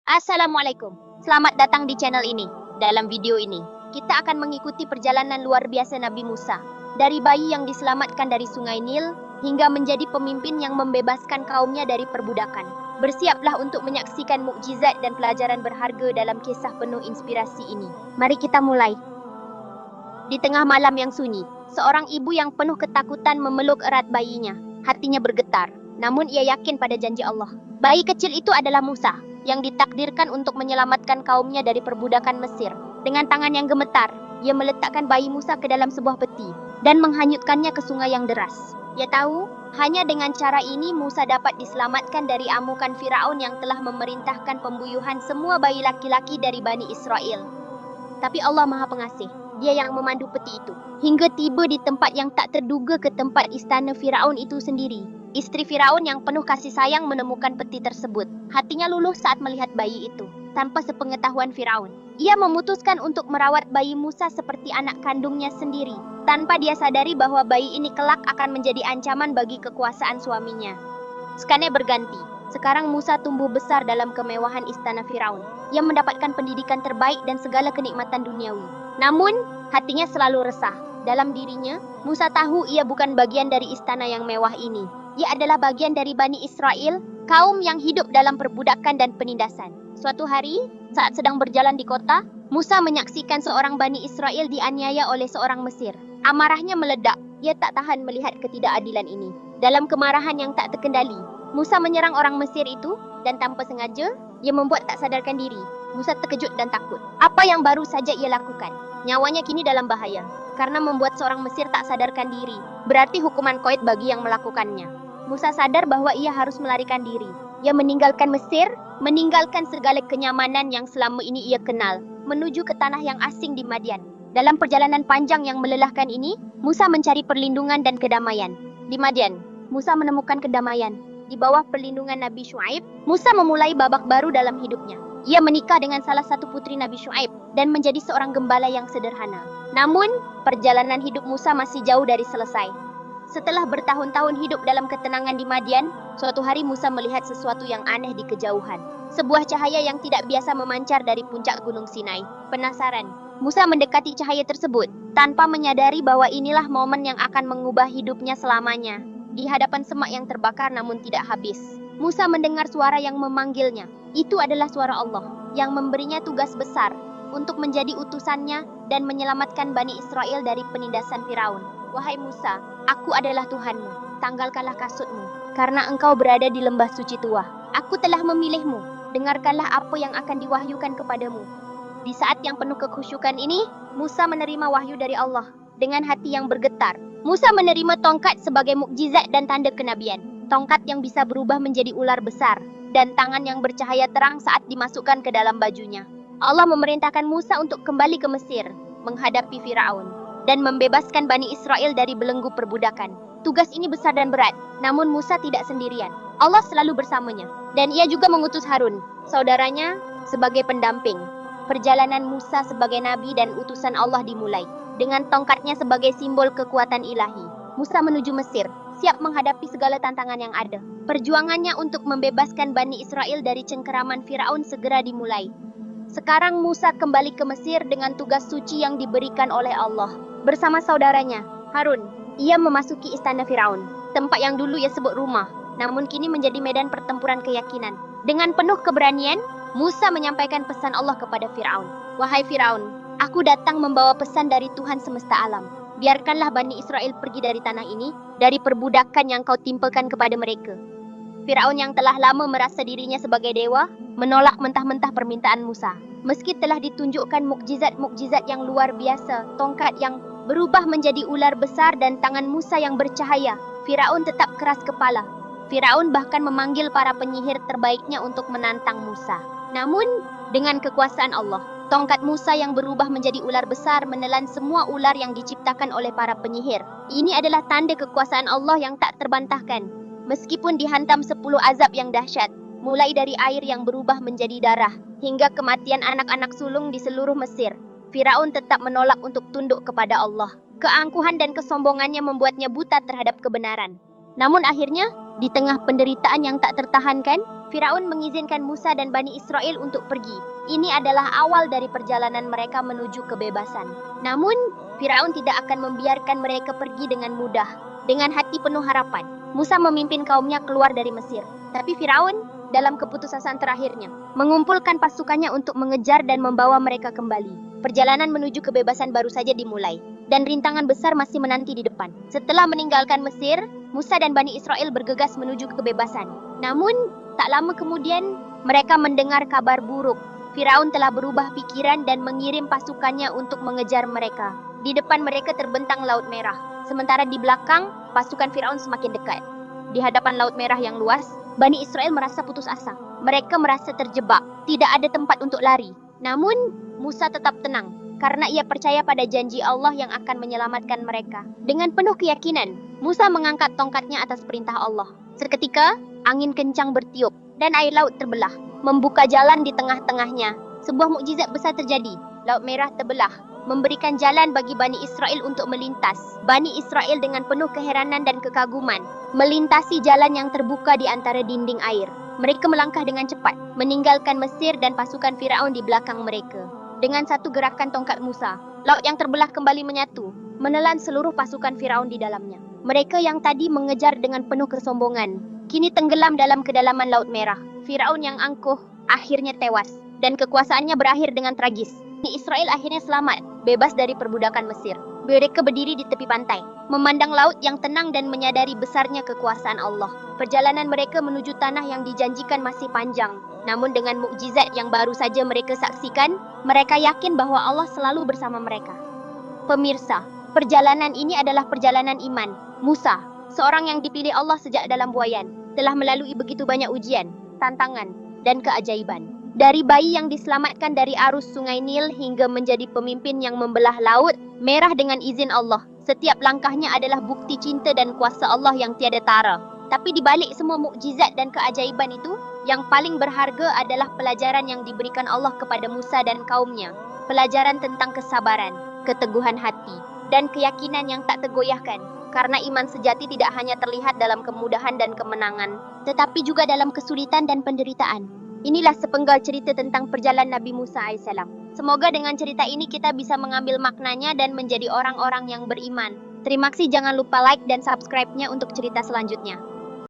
Assalamualaikum. Selamat datang di channel ini. Dalam video ini, kita akan mengikuti perjalanan luar biasa Nabi Musa. Dari bayi yang diselamatkan dari sungai Nil, hingga menjadi pemimpin yang membebaskan kaumnya dari perbudakan. Bersiaplah untuk menyaksikan mukjizat dan pelajaran berharga dalam kisah penuh inspirasi ini. Mari kita mulai. Di tengah malam yang sunyi, seorang ibu yang penuh ketakutan memeluk erat bayinya. Hatinya bergetar, namun ia yakin pada janji Allah. Bayi kecil itu adalah Musa, yang ditakdirkan untuk menyelamatkan kaumnya dari perbudakan Mesir. Dengan tangan yang gemetar, ia meletakkan bayi Musa ke dalam sebuah peti dan menghanyutkannya ke sungai yang deras. Ia tahu, hanya dengan cara ini Musa dapat diselamatkan dari amukan Firaun yang telah memerintahkan pembuyuhan semua bayi laki-laki dari Bani Israel. Tapi Allah Maha Pengasih, Dia yang memandu peti itu, hingga tiba di tempat yang tak terduga ke tempat istana Firaun itu sendiri. Istri Firaun yang penuh kasih sayang menemukan peti tersebut. Hatinya luluh saat melihat bayi itu. Tanpa sepengetahuan Firaun, ia memutuskan untuk merawat bayi Musa seperti anak kandungnya sendiri, tanpa dia sadari bahwa bayi ini kelak akan menjadi ancaman bagi kekuasaan suaminya. Skene berganti. Sekarang Musa tumbuh besar dalam kemewahan istana Firaun. Ia mendapatkan pendidikan terbaik dan segala kenikmatan duniawi. Namun, hatinya selalu resah. Dalam dirinya, Musa tahu ia bukan bagian dari istana yang mewah ini. Ia adalah bagian dari Bani Israel, kaum yang hidup dalam perbudakan dan penindasan. Suatu hari, saat sedang berjalan di kota, Musa menyaksikan seorang Bani Israel dianiaya oleh seorang Mesir. Amarahnya meledak. Ia tak tahan melihat ketidakadilan ini. Dalam kemarahan yang tak terkendali, Musa menyerang orang Mesir itu, dan tanpa sengaja, ia membuat tak sadarkan diri. Musa terkejut dan takut. Apa yang baru saja ia lakukan? Nyawanya kini dalam bahaya, karena membuat seorang Mesir tak sadarkan diri. Berarti hukuman qaid bagi yang melakukannya. Musa sadar bahwa ia harus melarikan diri. Ia meninggalkan Mesir, meninggalkan segala kenyamanan yang selama ini ia kenal, menuju ke tanah yang asing di Madian. Dalam perjalanan panjang yang melelahkan ini, Musa mencari perlindungan dan kedamaian. Di Madian, Musa menemukan kedamaian. Di bawah perlindungan Nabi Syuaib, Musa memulai babak baru dalam hidupnya. Ia menikah dengan salah satu putri Nabi Syuaib dan menjadi seorang gembala yang sederhana. Namun, perjalanan hidup Musa masih jauh dari selesai. Setelah bertahun-tahun hidup dalam ketenangan di Madian, suatu hari Musa melihat sesuatu yang aneh di kejauhan. Sebuah cahaya yang tidak biasa memancar dari puncak Gunung Sinai. Penasaran, Musa mendekati cahaya tersebut, tanpa menyadari bahwa inilah momen yang akan mengubah hidupnya selamanya. Di hadapan semak yang terbakar namun tidak habis, Musa mendengar suara yang memanggilnya. Itu adalah suara Allah, yang memberinya tugas besar untuk menjadi utusannya dan menyelamatkan Bani Israel dari penindasan Firaun. Wahai Musa, aku adalah Tuhanmu, tanggalkanlah kasutmu, karena engkau berada di lembah suci tua. Aku telah memilihmu, dengarkanlah apa yang akan diwahyukan kepadamu. Di saat yang penuh kekhusyukan ini, Musa menerima wahyu dari Allah. Dengan hati yang bergetar, Musa menerima tongkat sebagai mukjizat dan tanda kenabian. Tongkat yang bisa berubah menjadi ular besar, dan tangan yang bercahaya terang saat dimasukkan ke dalam bajunya. Allah memerintahkan Musa untuk kembali ke Mesir, menghadapi Firaun, dan membebaskan Bani Israel dari belenggu perbudakan. Tugas ini besar dan berat, namun Musa tidak sendirian. Allah selalu bersamanya, dan ia juga mengutus Harun, saudaranya, sebagai pendamping. Perjalanan Musa sebagai nabi dan utusan Allah dimulai. Dengan tongkatnya sebagai simbol kekuatan ilahi, Musa menuju Mesir, siap menghadapi segala tantangan yang ada. Perjuangannya untuk membebaskan Bani Israel dari cengkeraman Firaun segera dimulai. Sekarang Musa kembali ke Mesir dengan tugas suci yang diberikan oleh Allah. Bersama saudaranya, Harun, ia memasuki istana Firaun, tempat yang dulu ia sebut rumah, namun kini menjadi medan pertempuran keyakinan. Dengan penuh keberanian, Musa menyampaikan pesan Allah kepada Firaun. Wahai Firaun, aku datang membawa pesan dari Tuhan semesta alam. Biarkanlah Bani Israel pergi dari tanah ini, dari perbudakan yang kau timpakan kepada mereka. Firaun yang telah lama merasa dirinya sebagai dewa, menolak mentah-mentah permintaan Musa. Meski telah ditunjukkan mukjizat-mukjizat yang luar biasa, tongkat yang berubah menjadi ular besar dan tangan Musa yang bercahaya, Firaun tetap keras kepala. Firaun bahkan memanggil para penyihir terbaiknya untuk menantang Musa. Namun, dengan kekuasaan Allah, tongkat Musa yang berubah menjadi ular besar menelan semua ular yang diciptakan oleh para penyihir. Ini adalah tanda kekuasaan Allah yang tak terbantahkan. Meskipun dihantam 10 azab yang dahsyat, mulai dari air yang berubah menjadi darah, hingga kematian anak-anak sulung di seluruh Mesir, Firaun tetap menolak untuk tunduk kepada Allah. Keangkuhan dan kesombongannya membuatnya buta terhadap kebenaran. Namun akhirnya, di tengah penderitaan yang tak tertahankan, Firaun mengizinkan Musa dan Bani Israel untuk pergi. Ini adalah awal dari perjalanan mereka menuju kebebasan. Namun, Firaun tidak akan membiarkan mereka pergi dengan mudah. Dengan hati penuh harapan, Musa memimpin kaumnya keluar dari Mesir. Tapi Firaun, dalam keputusasaan terakhirnya, mengumpulkan pasukannya untuk mengejar dan membawa mereka kembali. Perjalanan menuju kebebasan baru saja dimulai, dan rintangan besar masih menanti di depan. Setelah meninggalkan Mesir, Musa dan Bani Israel bergegas menuju kebebasan. Namun, tak lama kemudian, mereka mendengar kabar buruk. Firaun telah berubah pikiran dan mengirim pasukannya untuk mengejar mereka. Di depan mereka terbentang Laut Merah, sementara di belakang, pasukan Firaun semakin dekat. Di hadapan Laut Merah yang luas, Bani Israel merasa putus asa. Mereka merasa terjebak, tidak ada tempat untuk lari. Namun, Musa tetap tenang, karena ia percaya pada janji Allah yang akan menyelamatkan mereka. Dengan penuh keyakinan, Musa mengangkat tongkatnya atas perintah Allah. Seketika, angin kencang bertiup, dan air laut terbelah, membuka jalan di tengah-tengahnya. Sebuah mukjizat besar terjadi. Laut Merah terbelah, memberikan jalan bagi Bani Israel untuk melintas. Bani Israel dengan penuh keheranan dan kekaguman, melintasi jalan yang terbuka di antara dinding air. Mereka melangkah dengan cepat, meninggalkan Mesir dan pasukan Firaun di belakang mereka. Dengan satu gerakan tongkat Musa, laut yang terbelah kembali menyatu, menelan seluruh pasukan Firaun di dalamnya. Mereka yang tadi mengejar dengan penuh kesombongan, kini tenggelam dalam kedalaman Laut Merah. Firaun yang angkuh akhirnya tewas, dan kekuasaannya berakhir dengan tragis. Israel akhirnya selamat, bebas dari perbudakan Mesir. Mereka berdiri di tepi pantai, memandang laut yang tenang dan menyadari besarnya kekuasaan Allah. Perjalanan mereka menuju tanah yang dijanjikan masih panjang. Namun dengan mukjizat yang baru saja mereka saksikan, mereka yakin bahwa Allah selalu bersama mereka. Pemirsa, perjalanan ini adalah perjalanan iman. Musa, seorang yang dipilih Allah sejak dalam buayan, telah melalui begitu banyak ujian, tantangan, dan keajaiban. Dari bayi yang diselamatkan dari arus sungai Nil hingga menjadi pemimpin yang membelah Laut Merah dengan izin Allah. Setiap langkahnya adalah bukti cinta dan kuasa Allah yang tiada tara. Tapi di balik semua mukjizat dan keajaiban itu, yang paling berharga adalah pelajaran yang diberikan Allah kepada Musa dan kaumnya. Pelajaran tentang kesabaran, keteguhan hati, dan keyakinan yang tak tergoyahkan. Karena iman sejati tidak hanya terlihat dalam kemudahan dan kemenangan, tetapi juga dalam kesulitan dan penderitaan. Inilah sepenggal cerita tentang perjalanan Nabi Musa AS. Semoga dengan cerita ini kita bisa mengambil maknanya dan menjadi orang-orang yang beriman. Terima kasih, jangan lupa like dan subscribe-nya untuk cerita selanjutnya.